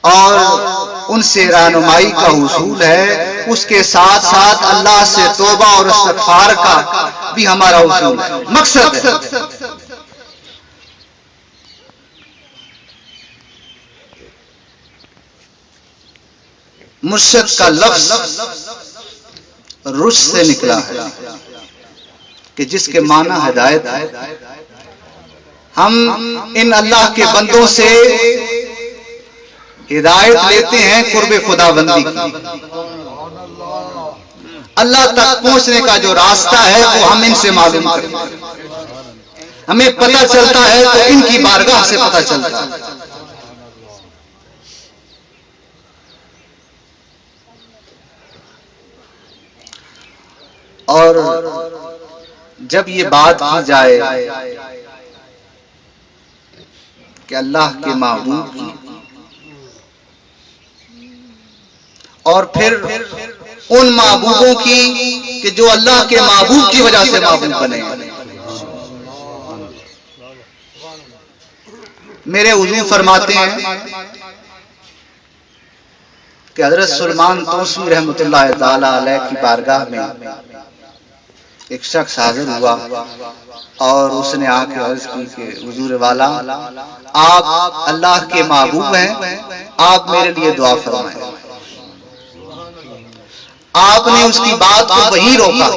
اور ان سے رہنمائی کا حصول ہے، اس کے ساتھ ساتھ اللہ سے توبہ اور استغفار کا بھی ہمارا حصول ہے، مقصد ہے۔ مرشد کا لفظ رشد سے نکلا ہے کہ جس کے معنی ہدایت ہے۔ ہم ان اللہ کے بندوں سے ہدایت لیتے ہیں قرب خدا بندی کی، اللہ تک پہنچنے کا جو راستہ ہے وہ ہم ان سے معلوم کرتے ہیں، ہمیں پتہ چلتا ہے تو ان کی بارگاہ سے پتہ چلتا ہے۔ اور جب یہ بات کی جائے کہ اللہ کے محبوب کی، اور پھر ان محبوبوں کی کہ جو اللہ کے محبوب کی وجہ سے محبوب بنے، میرے حضور فرماتے ہیں کہ حضرت سلمان توسی رحمۃ اللہ تعالی علیہ کی بارگاہ میں ایک شخص حاضر ہوا اور اس نے آ کے عرض کی کہ حضور والا، آپ اللہ کے محبوب ہیں، آپ میرے لیے دعا فرمائیں۔ آپ نے اس کی بات کو وہیں روکا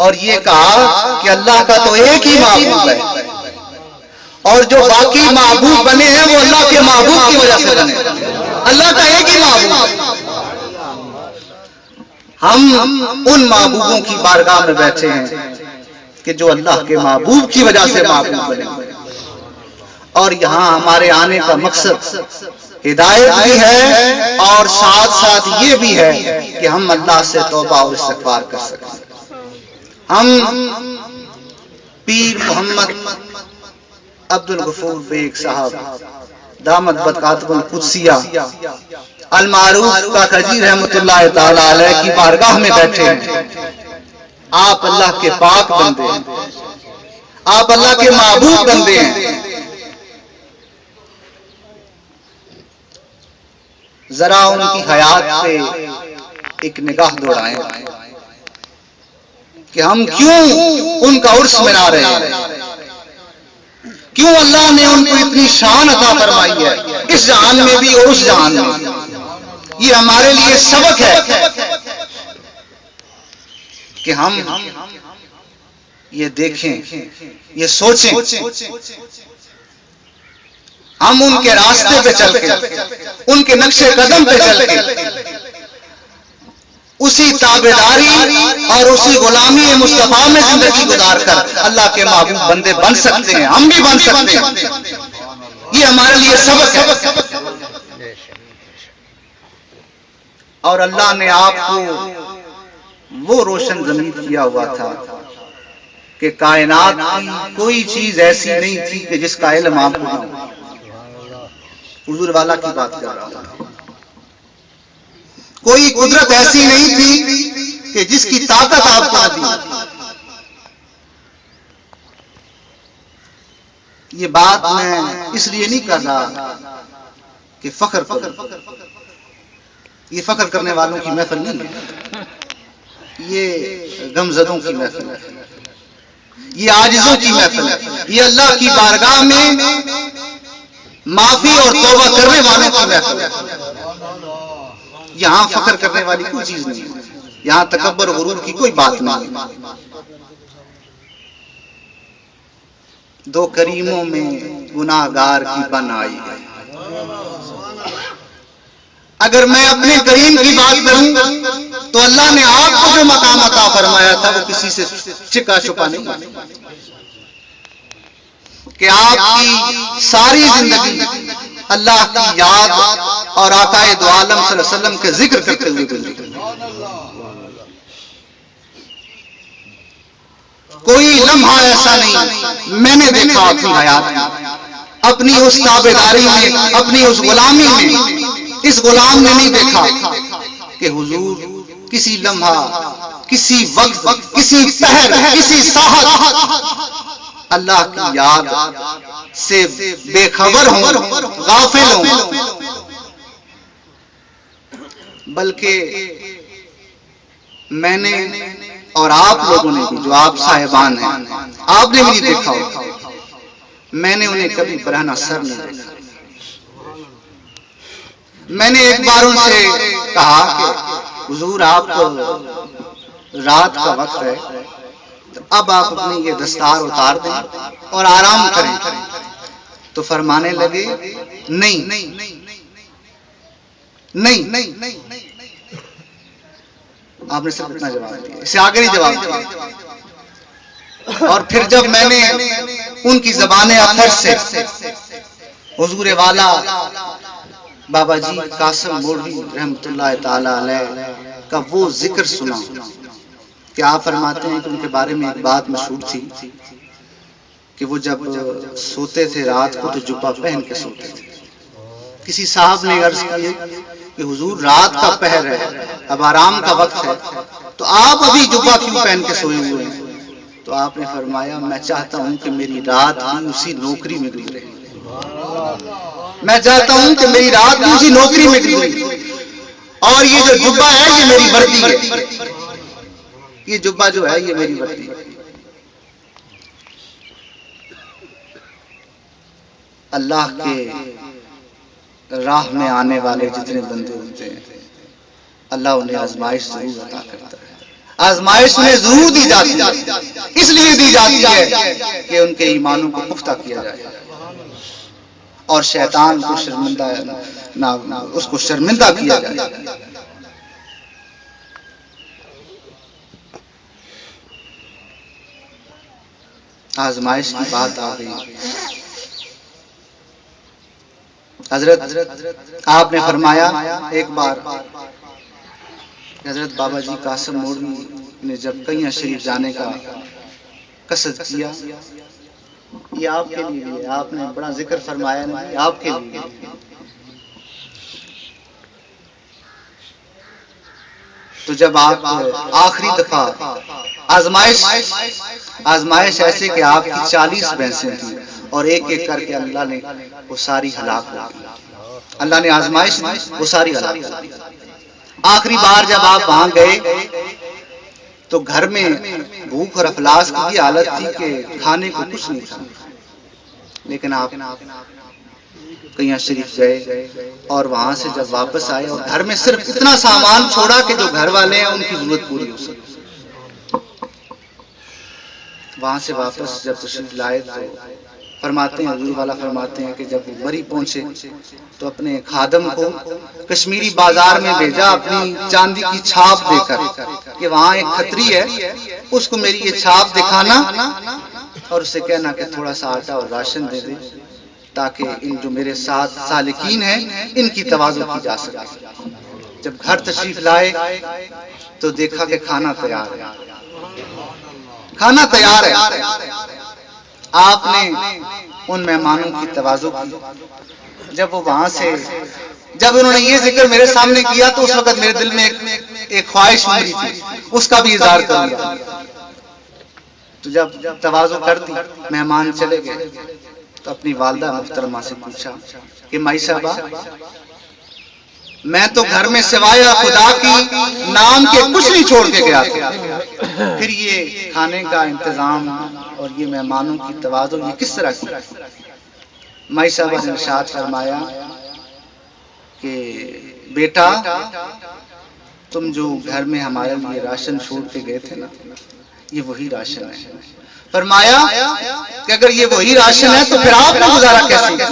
اور یہ کہا کہ اللہ کا تو ایک ہی محبوب ہے، اور جو باقی محبوب بنے ہیں وہ اللہ کے محبوب کی وجہ سے بنے، اللہ کا ایک ہی محبوب۔ ہم ان محبوبوں کی بارگاہ میں بیٹھے ہیں کہ جو اللہ کے محبوب کی وجہ سے محبوب بنے، اور یہاں ہمارے آنے کا مقصد ہدایت بھی ہے اور ساتھ ساتھ یہ بھی ہے کہ ہم اللہ سے توبہ اور استغفار کر سکیں۔ ہم پیر محمد عبد الغفور بیگ صاحب دامت برکاتہ القدسیہ المعروف کاکاجی رحمۃ اللہ تعالی علیہ کی بارگاہ میں بیٹھے ہیں۔ آپ اللہ کے پاک بندے ہیں، آپ اللہ کے محبوب بندے ہیں۔ ذرا ان کی حیات پہ ایک نگاہ دوڑائیں کہ ہم کیوں ان کا عرس منا رہے ہیں، کیوں اللہ نے ان کو اتنی شان عطا فرمائی ہے اس جہان میں بھی اور اس جہان میں۔ یہ ہمارے لیے سبق ہے کہ ہم یہ دیکھیں، یہ سوچیں، ہم ان کے راستے پہ چل کے، ان کے نقش قدم پہ چل کے اسی تابعداری اور اسی غلامی مصطفیٰ میں زندگی گزار کر اللہ کے محبوب بندے بن سکتے ہیں، ہم بھی بن سکتے ہیں۔ یہ ہمارے لیے سبق ہے۔ اور اللہ نے آپ کو وہ روشن ضمیر کیا ہوا تھا کہ کائنات کی کوئی چیز ایسی نہیں تھی کہ جس کا علم آپ کو نہ ہو۔ حضور والا کی بات کر رہا ہوں۔ کوئی قدرت ایسی نہیں تھی کہ جس کی طاقت آپ کو نہ دی۔ یہ بات میں اس لیے نہیں کر رہا کہ فخر کروں، یہ فخر کرنے والوں کی محفل نہیں ہے، یہ غمزدوں کی محفل ہے، یہ عاجزوں کی محفل ہے، یہ اللہ کی بارگاہ میں معافی اور توبہ کرنے والوں کی محفل ہے۔ یہاں فخر کرنے والی کوئی چیز نہیں ہے، یہاں تکبر غرور کی کوئی بات نہیں ہے۔ دو کریموں میں گناہگار کی بن آئی ہے۔ اگر میں اپنے کریم کی بات کروں تو اللہ نے آپ کو جو مقام عطا فرمایا تھا وہ کسی سے چھپا چھپا نہیں، کہ آپ کی ساری زندگی اللہ کی یاد اور آقا دو عالم صلی اللہ علیہ وسلم کے ذکر کرتے ہوئے گزری۔ کوئی لمحہ ایسا نہیں میں نے دیکھا اپنی حیات میں، اپنی اس تابعداری میں، اپنی اس غلامی میں، اس غلام نے نہیں دیکھا کہ حضور کسی لمحہ، کسی وقت، کسی پہر، کسی ساحت اللہ کی یاد سے بے خبر ہوں، غافل ہوں، بلکہ میں نے اور آپ لوگوں نے بھی، جو آپ صاحبان ہیں، آپ نے بھی دیکھا ہوگا، میں نے انہیں کبھی برہنہ سر نہیں دیکھا۔ میں نے ایک بار ان سے کہا کہ حضور آپ رات کا وقت ہے، تو اب آپ اپنی یہ دستار اتار دیں اور آرام کریں۔ تو فرمانے لگے نہیں، آپ نے صرف اتنا جواب دیا، اسے آگے نہیں جواب دیا۔ اور پھر جب میں نے ان کی زبان اثر سے حضور والا بابا جی قاسم مولوی رحمت اللہ تعالی علیہ کا وہ ذکر سنا کہ آپ فرماتے ہیں کہ ان کے بارے میں ایک بات مشہور تھی کہ وہ جب سوتے تھے رات کو تو جبہ پہن کے سوتے تھے۔ کسی صاحب نے عرض کی کہ حضور رات کا پہر ہے، اب آرام کا وقت ہے، تو آپ ابھی جبہ کیوں پہن کے سوئے ہوئے ہیں؟ تو آپ نے فرمایا میں چاہتا ہوں کہ میری رات بھی اسی نوکری میں گزرے، میں چاہتا ہوں کہ میری رات بھی اسی نوکری میں گزرے، اور یہ جو جبہ ہے یہ میری وردی ہے، یہ جبہ جو ہے یہ میری وردی ہے۔ اللہ کے راہ میں آنے والے جتنے بندے ہوتے ہیں اللہ انہیں آزمائش ضرور عطا کرتا ہے، آزمائش انہیں ضرور دی جاتی ہے، اس لیے دی جاتی ہے کہ ان کے ایمانوں کو پختہ کیا جائے اور شیطان کو شرمندہ اس کو شرمندہ کیا جائے۔ آزمائش کی بات آ گئی، حضرت آپ نے فرمایا ایک بار حضرت بابا جی قاسم مولوی نے جب کئیاں شریف جانے کا قصد کیا، یہ آپ کے لیے ہے، آپ نے بڑا ذکر فرمایا نہیں، آپ کے لیے۔ تو جب آپ آخری دفعہ آزمائش ایسے کہ آپ کی 40 بھینسیں تھیں اور ایک ایک کر کے اللہ نے وہ ساری ہلاک کر دی، اللہ نے آزمائش وہ ساری ہلاک کر دی۔ آخری بار جب آپ وہاں گئے تو گھر میں بھوک اور افلاس کی حالت تھی کہ کھانے کو کچھ نہیں تھا، لیکن آپ کئیاں شریف گئے اور وہاں سے جب واپس آئے اور گھر میں صرف اتنا سامان چھوڑا کہ جو گھر والے ہیں ان کی ضرورت پوری ہو سکے۔ وہاں سے واپس جب تشریف لائے تو فرماتے ہیں، حضور والا فرماتے ہیں کہ جب وہ مری پہنچے تو اپنے خادم کو کشمیری بازار میں بھیجا اپنی چاندی کی چھاپ دے کر کہ وہاں ایک کھتری ہے، اس کو میری یہ چھاپ دکھانا اور اسے کہنا کہ تھوڑا سا آٹا اور راشن دے دے تاکہ ان جو میرے ساتھ سالکین ہیں ان کی تواضع کی جا سکے۔ جب گھر تشریف لائے تو دیکھا کہ کھانا تیار ہے، کھانا تیار ہے۔ آپ نے ان مہمانوں کی تواضع کی۔ جب وہ وہاں سے جب انہوں نے یہ ذکر میرے سامنے کیا تو اس وقت میرے دل میں ایک خواہش مری تھی، اس کا بھی اظہار کروں۔ تو جب تواضع کر دی مہمان چلے گئے تو اپنی والدہ محترمہ سے پوچھا کہ مائی صاحبہ میں تو گھر میں سوائے خدا کی نام کے کچھ نہیں چھوڑ کے گیا تھا، پھر یہ کھانے کا انتظام اور یہ مہمانوں کی تواضع یہ کس طرح کی؟ مائی صاحبہ نے ارشاد فرمایا کہ بیٹا تم جو گھر میں ہمارے لیے راشن چھوڑ کے گئے تھے نا یہ وہی راشن ہے۔ فرمایا کہ اگر یہ وہی راشن ہے تو پھر آپ نے گزارا کیسے کیا؟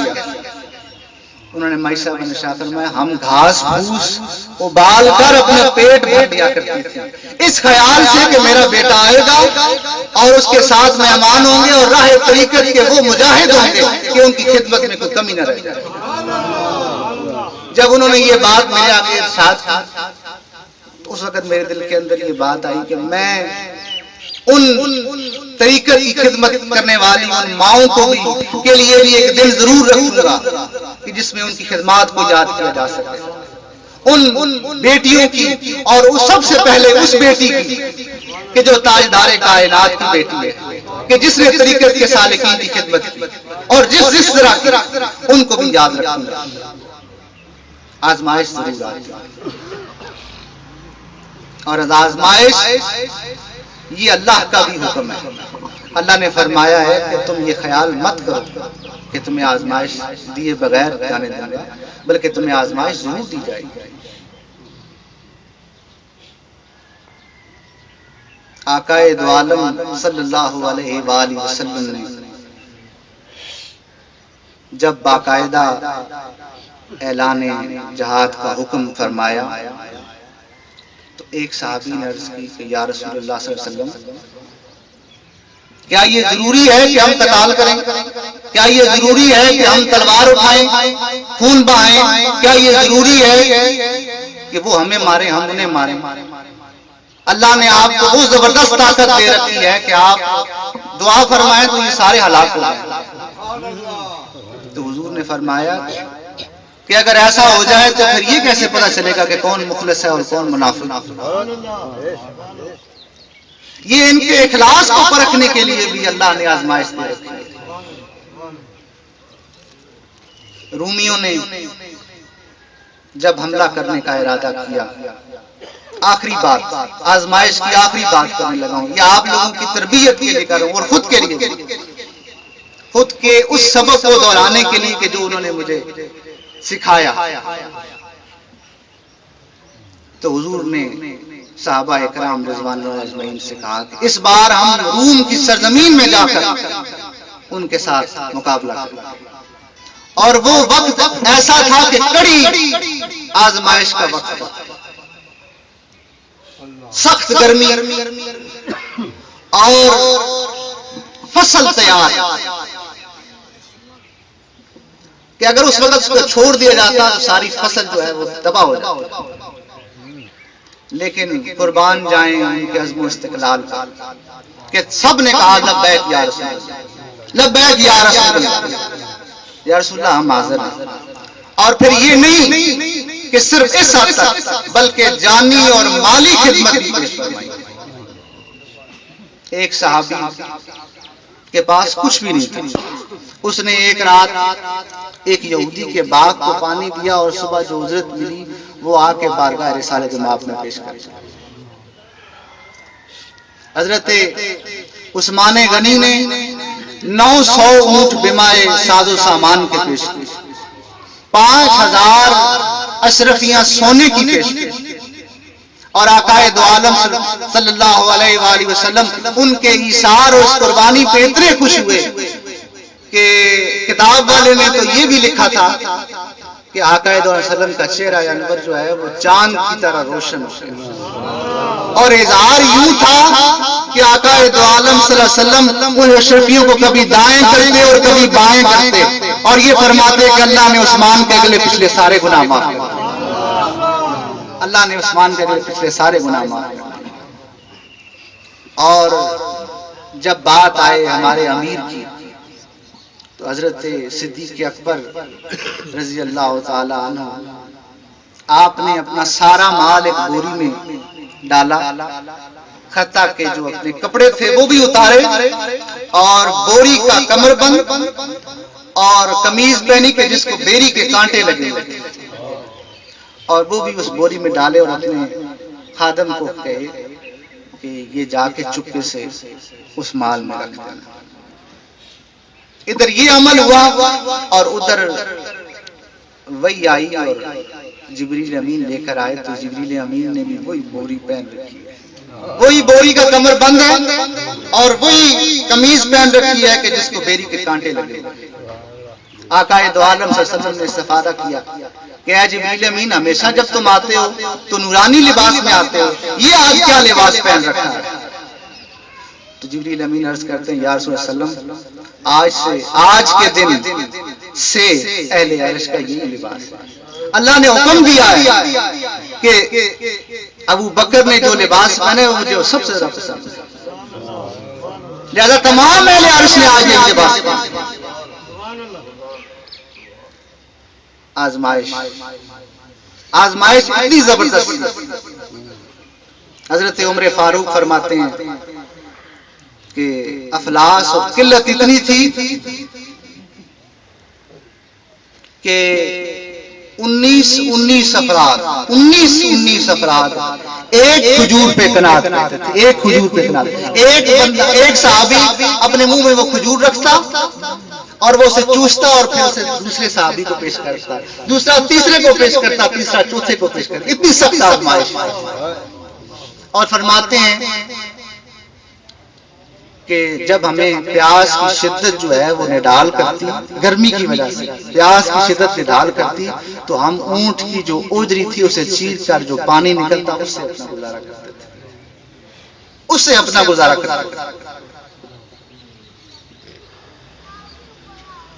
انہوں نے مائی صاحب نے شاہ فرمایا ہم گھاس پھوس ابال کر اپنے پیٹ بھر دیا کرتی تھی اس خیال سے کہ میرا بیٹا آئے گا اور اس کے ساتھ مہمان ہوں گے اور راہ طریقت کے وہ مجاہد ہوں گے کہ ان کی خدمت میں کوئی کمی نہ رہ جائے۔ جب انہوں نے یہ بات میرے آگے ارشاد کی اس وقت میرے دل کے اندر یہ بات آئی کہ میں ان طریقت کی خدمت کرنے والی ان ماؤں کو بھی کے لیے بھی ایک دن ضرور رکھوں گا کہ جس میں ان کی خدمات کو یاد کیا جا سکے، ان بیٹیوں کی اور سب سے پہلے اس بیٹی کی کہ جو تاجدار کائنات کی بیٹی ہے۔ کہ جس نے طریقت کے سالکین کی خدمت کی اور جس طرح کی ان کو بھی یاد رکھوں گا. آزمائش ضرور آتی ہے اور آزمائش یہ اللہ کا بھی حکم ہے. اللہ نے فرمایا ہے کہ تم یہ خیال مت کرو کہ تمہیں آزمائش دیے بغیر جانے دیں گے، بلکہ تمہیں آزمائش ضرور دی جائے گی. آقائے دو عالم صلی اللہ علیہ وآلہ وسلم نے جب باقاعدہ اعلان جہاد کا حکم فرمایا تو ایک صحابی نے عرض کی کہ یا رسول اللہ صلی اللہ علیہ وسلم، کیا یہ ضروری ہے کہ ہم قتال کریں؟ کیا یہ ضروری ہے کہ ہم تلوار اٹھائیں، خون بہائیں؟ کیا یہ ضروری ہے کہ وہ ہمیں ماریں ہم انہیں ماریں؟ اللہ نے آپ کو وہ زبردست طاقت دے رکھی ہے کہ آپ دعا فرمائیں تو یہ سارے ہلاک ہو جائیں. تو حضور نے فرمایا کہ اگر ایسا ہو جائے تو پھر یہ کیسے پتہ چلے گا کہ کون مخلص ہے اور کون منافق؟ یہ ان کے اخلاص کو پرکھنے کے لیے بھی اللہ نے آزمائش دے رکھی ہے. رومیوں نے جب حملہ کرنے کا ارادہ کیا، آخری بات آزمائش کی آخری بات کرنے لگا ہوں، یہ آپ لوگوں کی تربیت کے لیے کر رہا ہوں اور خود کے لیے، خود کے اس سبق کو دہرانے کے لیے کہ جو انہوں نے مجھے سکھایا. تو حضور نے صحابہ اکرام رضوان اللہ اجمعین سے کہا کہ اس بار ہم روم کی سرزمین میں جا کر ان کے ساتھ مقابلہ کریں. اور وہ وقت ایسا تھا کہ کڑی آزمائش کا وقت تھا، سخت گرمی اور فصل تیار کہ اگر اس وقت اس کو چھوڑ دیا جاتا تو ساری فصل جو ہے وہ تباہ ہو جاتی. لیکن قربان جائیں ان کے عزم و استقلال کا کہ سب نے کہا لبیک یا رسول اللہ، لبیک یا رسول اللہ، یا رسول اللہ ہم حاضر ہیں. اور پھر یہ نہیں کہ صرف اس حد تک بلکہ جانی اور مالی خدمت بھی پیش فرمائی. ایک صحابی کے پاس کچھ بھی نہیں تھا، اس نے ایک رات ایک یہودی کے باغ کو پانی دیا اور صبح جو اجرت ملی وہ آ کے بارگاہ رسالت مآب میں پیش کر. حضرت عثمان غنی نے 900 اونٹ بمائے ساز و سامان کے پیش کی، 5000 اشرفیاں سونے کی پیش کی. اور آقائے دو عالم صلی اللہ علیہ وآلہ وسلم ان کے ایثار اور اس قربانی پہ اتنے خوش ہوئے کہ کتاب والے نے تو یہ بھی لکھا تھا کہ آقائے دو علیہ وسلم کا چہرہ انور جو ہے وہ چاند کی طرح روشن ہو. اور اظہار یوں تھا کہ آقائے دو عالم صلی اللہ علیہ وسلم ان اشرفیوں کو کبھی دائیں کرتے اور کبھی بائیں کرتے اور یہ فرماتے کہ اللہ نے عثمان کے اگلے پچھلے سارے گناہ معاف کر دیے، اللہ نے عثمان کے اگلے پچھلے سارے گناہ معاف کر دیے. اور جب بات آئے ہمارے امیر کی تو حضرت صدیق اکبر رضی اللہ تعالی عنہ آپ نے اپنا سارا مال ایک بوری میں ڈالا، حتیٰ کہ جو اپنے کپڑے تھے وہ بھی اتارے اور بوری کا کمر بند اور قمیض پہنی کہ جس کو بیری کے کانٹے لگے ہوئے اور وہ بھی اس بوری میں ڈالے اور اپنے خادم کو کہے کہ یہ جا کے چپکے سے اس مال میں رکھ دینا. ادھر یہ عمل ہوا اور ادھر وہی آئی اور جبریل امین لے کر آئے تو جبریل امین نے بھی وہی بوری پہن رکھی ہے، وہی بوری کا کمر بند ہے اور وہی قمیض پہن رکھی ہے کہ جس کو بیری کے کانٹے لگے. آقائے دو عالم صلی اللہ علیہ وسلم نے استفادہ کیا کہ اے جبریل امین ہمیشہ جب تم آتے ہو تو نورانی لباس میں آتے ہو، یہ آج کیا لباس پہن رکھا ہے؟ تو جبریل امین عرض کرتے ہیں یا رسول اللہ صلی اللہ علیہ وسلم آج کے دن سے اہل عرش کا یہی لباس ہے. اللہ نے حکم دیا ہے کہ ابو بکر نے جو لباس پہنے وہ مجھے سب سے زیادہ پسند ہے، لہذا تمام اہل عرش نے آج یہ لباس پہنا. آزمائش اتنی زبردست. حضرت عمر فاروق فرماتے ہیں کہ افلاس اور قلت اتنی تھی کہ 19 افراد ایک کھجور پہ قناعت کرتے تھے، ایک کھجور پہ قناعت، ایک بندہ، ایک صحابی اپنے منہ میں وہ کھجور رکھتا اور وہ اسے چوستا اور پھر اسے دوسرے صحابی کو پیش کرتا، دوسرا تیسرے کو پیش کرتا، تیسرا چوتھے کو پیش کرتا، اتنی سخت آزمائش۔ اور فرماتے ہیں کہ جب ہمیں پیاس کی شدت جو ہے وہ نڈال کرتی، گرمی کی وجہ سے پیاس کی شدت نڈال کرتی، تو ہم اونٹ کی جو اوجری تھی اسے چیر کر جو پانی نکلتا اس سے اپنا گزارا کرتے تھے، اس سے اپنا گزارا کرتے تھے۔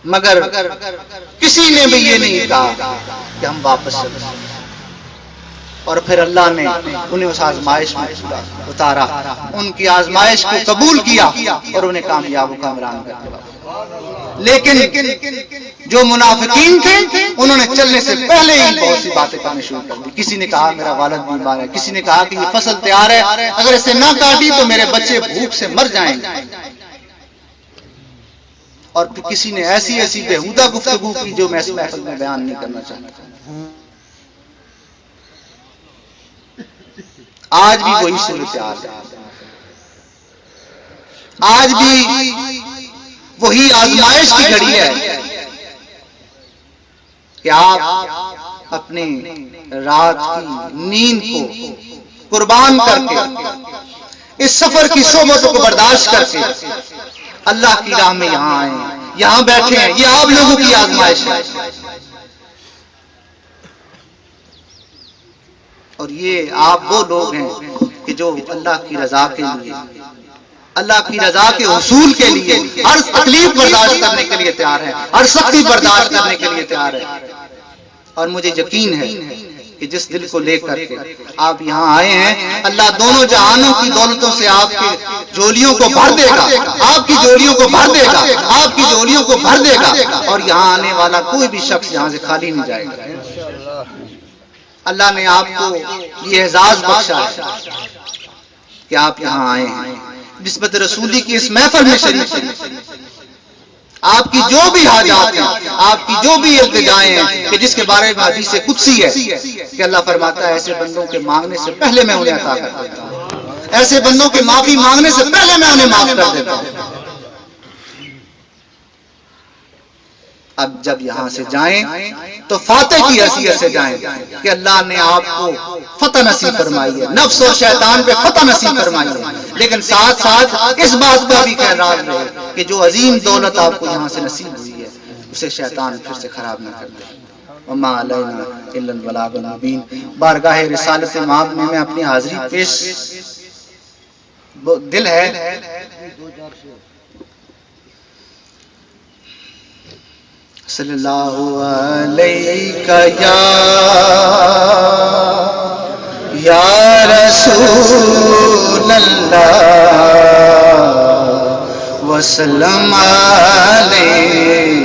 مگر کسی نے بھی یہ نہیں کہا کہ ہم واپس چلیں، اور پھر اللہ نے انہیں اس آزمائش میں اتارا، ان کی آزمائش کو قبول کیا اور انہیں کامیاب و کامران کر دیا۔ لیکن جو منافقین تھے انہوں نے چلنے سے پہلے ہی بہت سی باتیں کرنے شروع کر دی۔ کسی نے کہا میرا والد بیمار ہے، کسی نے کہا کہ یہ فصل تیار ہے، اگر اسے نہ کاٹی تو میرے بچے بھوک سے مر جائیں گے، اور پھر کسی نے ایسی بےہودہ گفتگو کی جو میں اس محفل میں بیان نہیں کرنا چاہتا۔ آج بھی وہی صورتحال ہے، آج بھی وہی آزمائش کی گھڑی ہے کہ آپ اپنی رات کی نیند کو قربان کر کے اس سفر کی صحبتوں کو برداشت کر کے اللہ کی راہ میں یہاں آئے ہیں، یہاں بیٹھے ہیں۔ یہ آپ لوگوں کی آزمائش ہے، اور یہ آپ وہ لوگ ہیں کہ جو اللہ کی رضا کے لیے، اللہ کی رضا کے حصول کے لیے ہر تکلیف برداشت کرنے کے لیے تیار ہے، ہر سختی برداشت کرنے کے لیے تیار ہے۔ اور مجھے یقین ہے کہ جس دل کو لے کر کے آپ یہاں آئے ہیں، اللہ دونوں جہانوں کی دولتوں سے آپ کی جولیوں کو بھر دے گا، آپ کی جولیوں کو بھر دے گا، آپ کی جولیوں کو بھر دے گا، اور یہاں آنے والا کوئی بھی شخص یہاں سے خالی نہیں جائے گا۔ اللہ نے آپ کو یہ اعزاز بخشا ہے کہ آپ یہاں آئے ہیں، نسبت رسولی کی اس محفل میں شریک ہیں۔ آپ کی جو بھی حاجات ہیں، آپ کی جو بھی التجائیں ہیں، کہ جس کے بارے میں حدیث قدسی ہے کہ اللہ فرماتا ہے ایسے بندوں کے مانگنے سے پہلے میں انہیں عطا کر دیتا ہوں، ایسے بندوں کے معافی مانگنے سے پہلے میں انہیں معاف کر دیتا ہوں۔ اب جب یہاں سے جائیں تو فاتح کی حیثیت سے جائیں کہ اللہ نے آپ کو فتح نصیب فرمائی ہے، نفس اور شیطان پہ فتح نصیب فرمائی ہے، لیکن ساتھ ساتھ اس بات کا بھی خیال رہے کہ جو عظیم دولت آپ کو یہاں سے نصیب ہوئی ہے اسے شیطان پھر سے خراب نہ کر دے۔ وما علینا الا البلاغ المبین۔ بارگاہ رسالت مآب میں میں اپنی حاضری پیش دل ہے صلی اللہ علیہ یا رسول اللہ وسلم علیہ